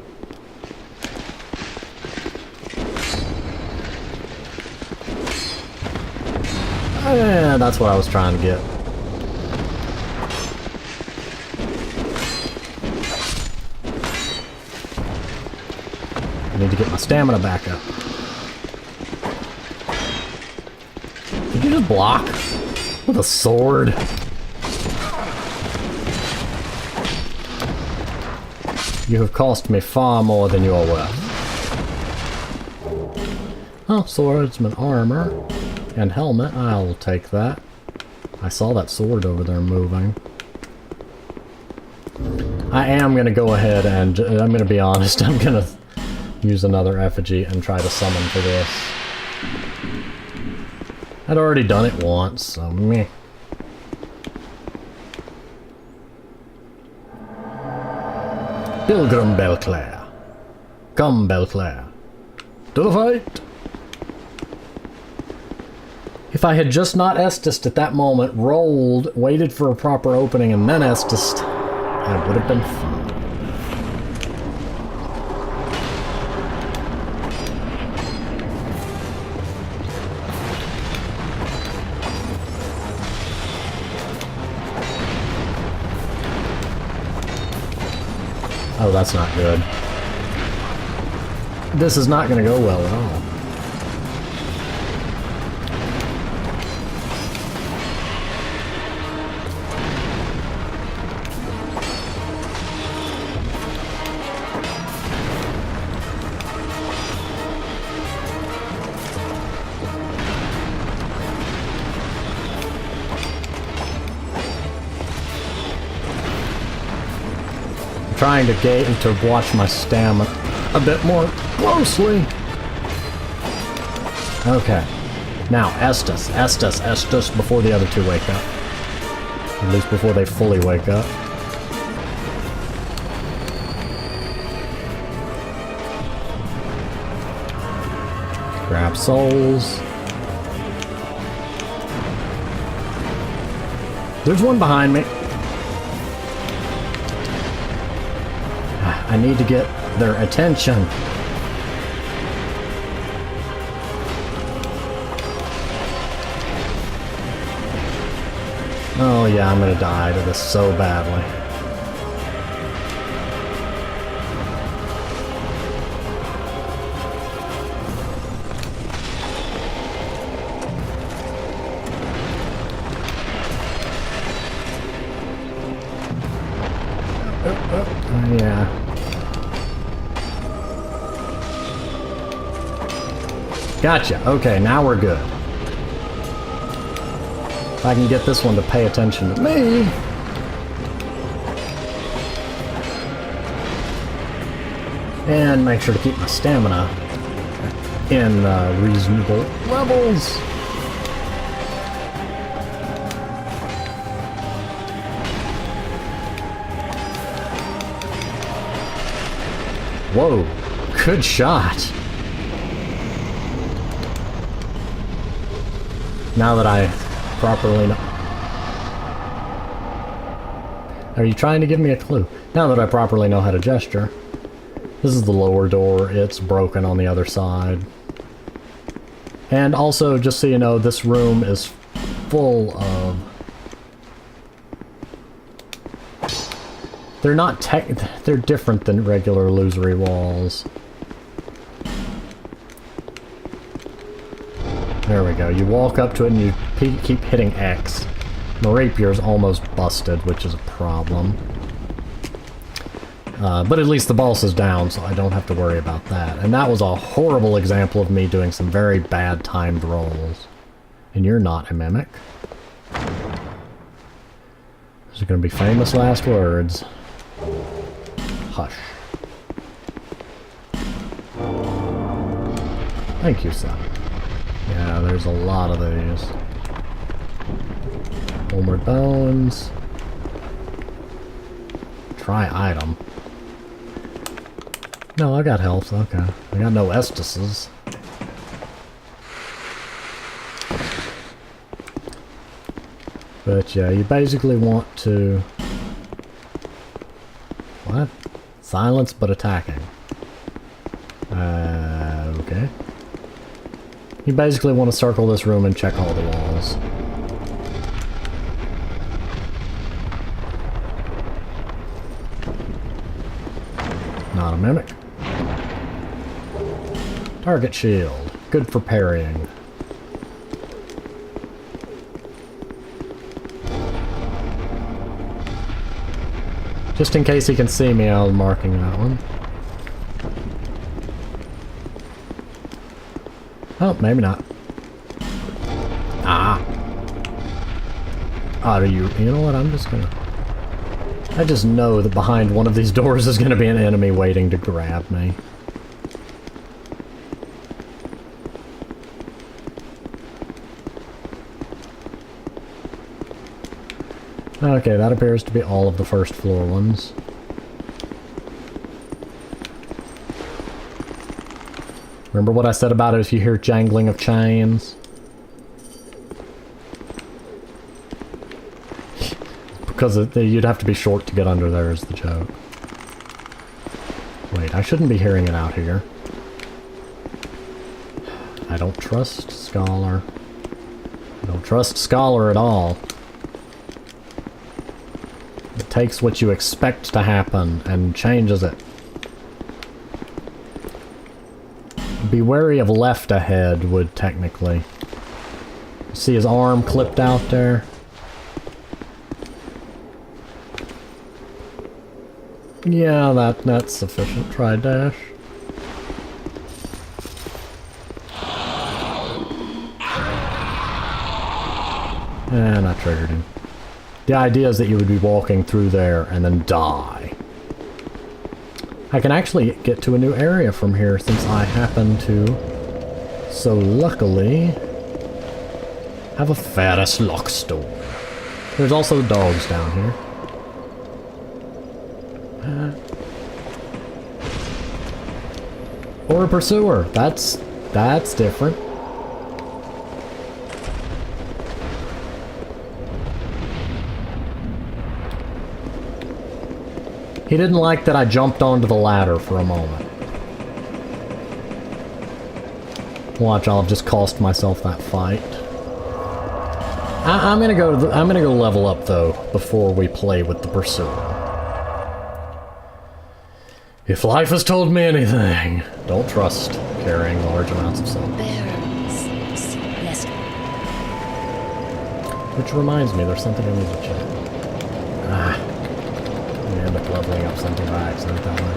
Yeah, that's what I was trying to get. I need to get my stamina back up. Did you just block with a sword? You have cost me far more than you are worth. Oh, swordsman armor and helmet. I'll take that. I saw that sword over there moving. I am going to go ahead and, I'm going to be honest, I'm going to use another effigy and try to summon for this. I'd already done it once, so meh. Pilgrim Belclair. Come, Belclair. To the fight! If I had just not Estused at that moment, rolled, waited for a proper opening, and then Estused, it would have been fun. Oh, that's not good. This is not going to go well at all. Trying to watch my stamina a bit more closely. Okay. Now, Estus before the other two wake up. At least before they fully wake up. Grab souls. There's one behind me. I need to get their attention. Oh yeah, I'm gonna die to this so badly. Yeah. Gotcha. Okay, now we're good. If I can get this one to pay attention to me. And make sure to keep my stamina in reasonable levels. Whoa, good shot. Now that I properly know... Are you trying to give me a clue? Now that I properly know how to gesture. This is the lower door. It's broken on the other side. And also, just so you know, this room is full of... They're not they're different than regular illusory walls. There we go. You walk up to it and you keep hitting X. My rapier's almost busted, which is a problem. But at least the boss is down, so I don't have to worry about that. And that was a horrible example of me doing some very bad timed rolls. And you're not a mimic. These are going to be famous last words. Hush. Thank you, son. Yeah, there's a lot of these. Homeward bones. Try item. No, I got health, okay. I got no estices. But yeah, you basically want to... What? Silence but attacking. Okay. You basically want to circle this room and check all the walls. Not a mimic. Target shield. Good for parrying. Just in case he can see me, I'll marking that one. Oh, maybe not. Ah. Are you know what, I'm just gonna... I just know that behind one of these doors is gonna be an enemy waiting to grab me. Okay, that appears to be all of the first floor ones. Remember what I said about it if you hear jangling of chains? Because you'd have to be short to get under there is the joke. Wait, I shouldn't be hearing it out here. I don't trust Scholar. I don't trust Scholar at all. It takes what you expect to happen and changes it. Be wary of left ahead would technically. See his arm clipped out there? Yeah, that's sufficient. Try dash. And I triggered him. The idea is that you would be walking through there and then die. I can actually get to a new area from here since I happen to, so luckily, have a Ferris Lockstone. There's also dogs down here. Or a pursuer. That's different. He didn't like that I jumped onto the ladder for a moment. Watch, I'll have just cost myself that fight. I'm gonna go level up though before we play with the pursuer. If life has told me anything, don't trust carrying large amounts of salt. Which reminds me, there's something I need to check. Ah. I end up leveling up something by accident that way.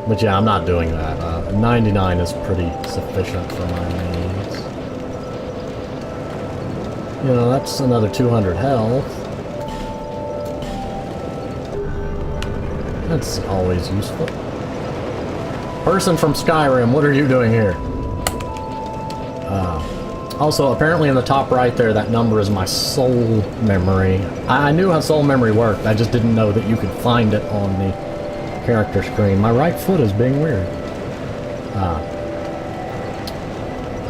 But yeah, I'm not doing that. 99 is pretty sufficient for my needs. You know, that's another 200 health. That's always useful. Person from Skyrim, what are you doing here? Also, apparently in the top right there, that number is my soul memory. I knew how soul memory worked, I just didn't know that you could find it on the character screen. My right foot is being weird.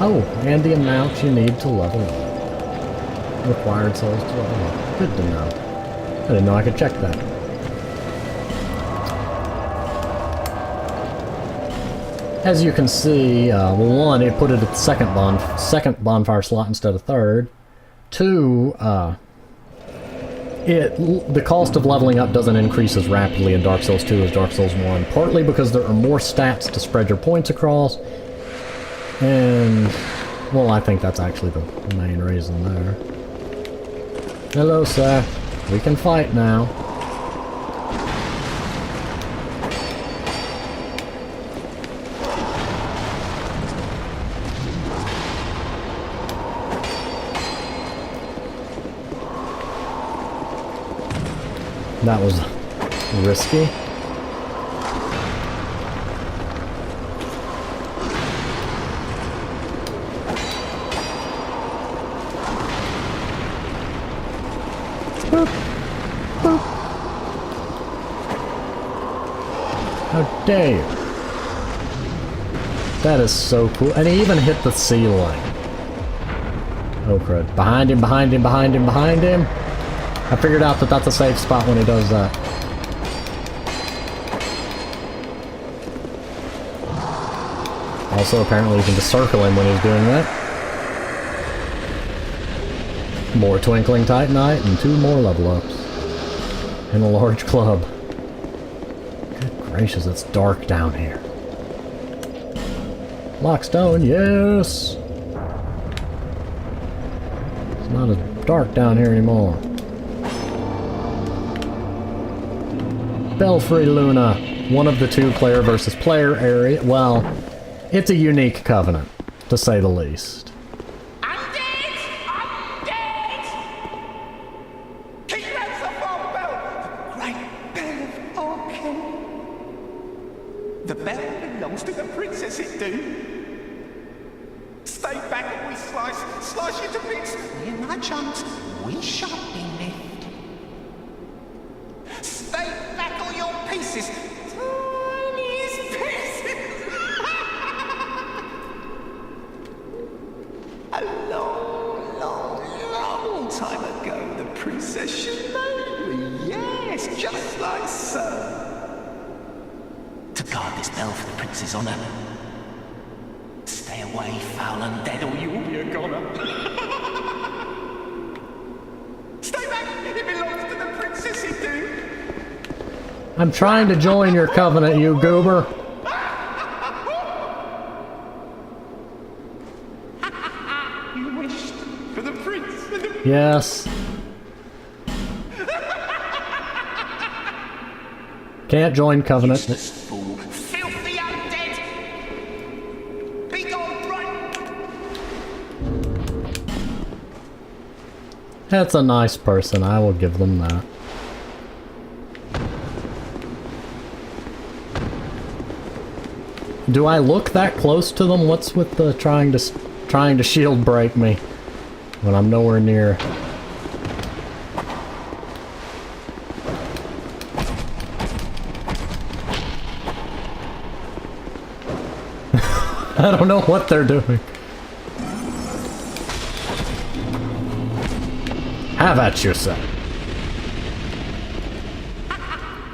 Oh, and the amount you need to level up. Required souls to level up. Good to know. I didn't know I could check that. As you can see, well, one, it put it at the second bonfire slot instead of third. Two, the cost of leveling up doesn't increase as rapidly in Dark Souls 2 as Dark Souls 1, partly because there are more stats to spread your points across, and, well, I think that's actually the main reason there. Hello, sir. We can fight now. That was risky. Boop. Boop. How dare you? That is so cool. And he even hit the ceiling. Oh crud. Behind him, behind him, behind him, behind him. I figured out that that's a safe spot when he does that. Also, apparently you can just circle him when he's doing that. More Twinkling Titanite and 2 more level ups. In a large club. Good gracious, it's dark down here. Lockstone, yes! It's not as dark down here anymore. Belfry Luna, one of the 2 player versus player area. Well, it's a unique covenant, to say the least. Undead! Undead! Keep that up, bell! The great bell of Orkin. The bell belongs to the princess, it do. Stay back and we slice you to bits. You no chance, we shan't be left. Stay back all your pieces. Tiniest pieces. A long time ago, the princess should know me. Yes, just like so. To guard this bell for the prince's honor. Stay away, foul undead, or you will be a goner. Stay back! It belongs to the princess, it do. I'm trying to join your covenant, you goober. You wished for the prince and the... Yes. Can't join covenant. Fool. Filthy undead! Be gone, right? That's a nice person, I will give them that. Do I look that close to them? What's with the trying to shield break me when I'm nowhere near? I don't know what they're doing. Have at you, sir.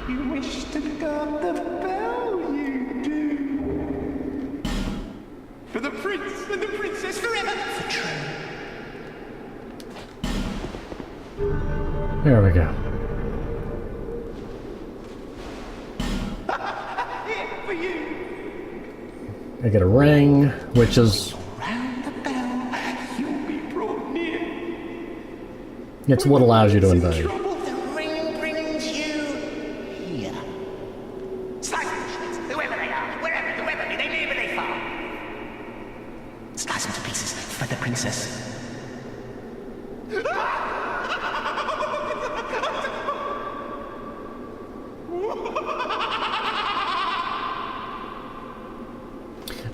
You wish to guard the bell, you do. For the prince and the princess forever. For true. There we go. Here for you. I get a ring, which is... Round the bell, you'll be brought near. It's what allows you to invade. Trouble, the ring brings you here. Slice whoever they are, whoever they may be, Slice him to pieces for the princess.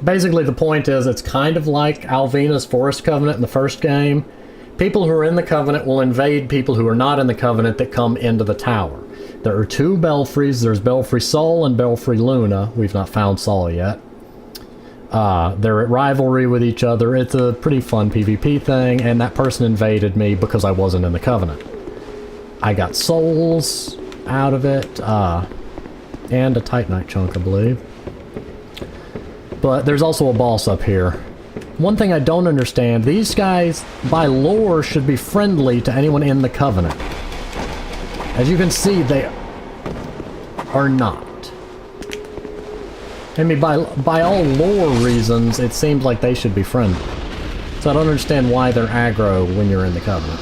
Basically, the point is, it's kind of like Alvina's Forest Covenant in the first game. People who are in the Covenant will invade people who are not in the Covenant that come into the tower. There are two Belfries. There's Belfry Sol and Belfry Luna. We've not found Sol yet. They're at rivalry with each other. It's a pretty fun PvP thing, and that person invaded me because I wasn't in the Covenant. I got souls out of it, and a Titanite chunk, I believe. But there's also a boss up here. One thing I don't understand, these guys, by lore, should be friendly to anyone in the Covenant. As you can see, they are not. I mean, by all lore reasons, it seems like they should be friendly. So I don't understand why they're aggro when you're in the Covenant.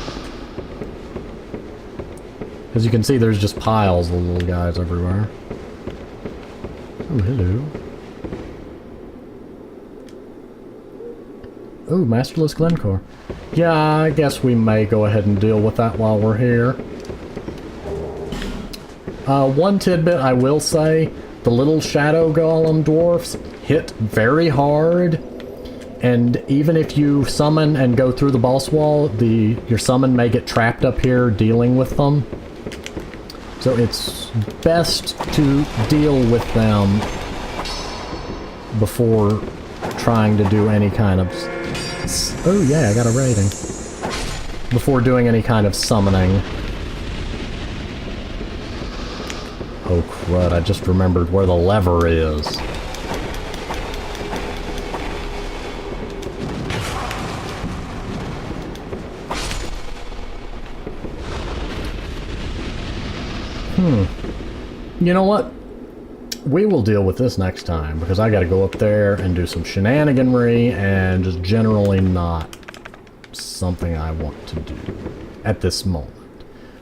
As you can see, there's just piles of little guys everywhere. Oh, hello. Ooh, Masterless Glencore. Yeah, I guess we may go ahead and deal with that while we're here. One tidbit I will say, the little Shadow Golem dwarfs hit very hard, and even if you summon and go through the boss wall, your summon may get trapped up here dealing with them. So it's best to deal with them before trying to do any kind of... Oh yeah, I got a rating. Before doing any kind of summoning. Oh crud, I just remembered where the lever is. You know what? We will deal with this next time, because I gotta go up there and do some shenaniganry, and just generally not something I want to do at this moment.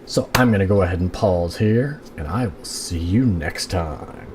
So I'm gonna go ahead and pause here, and I will see you next time.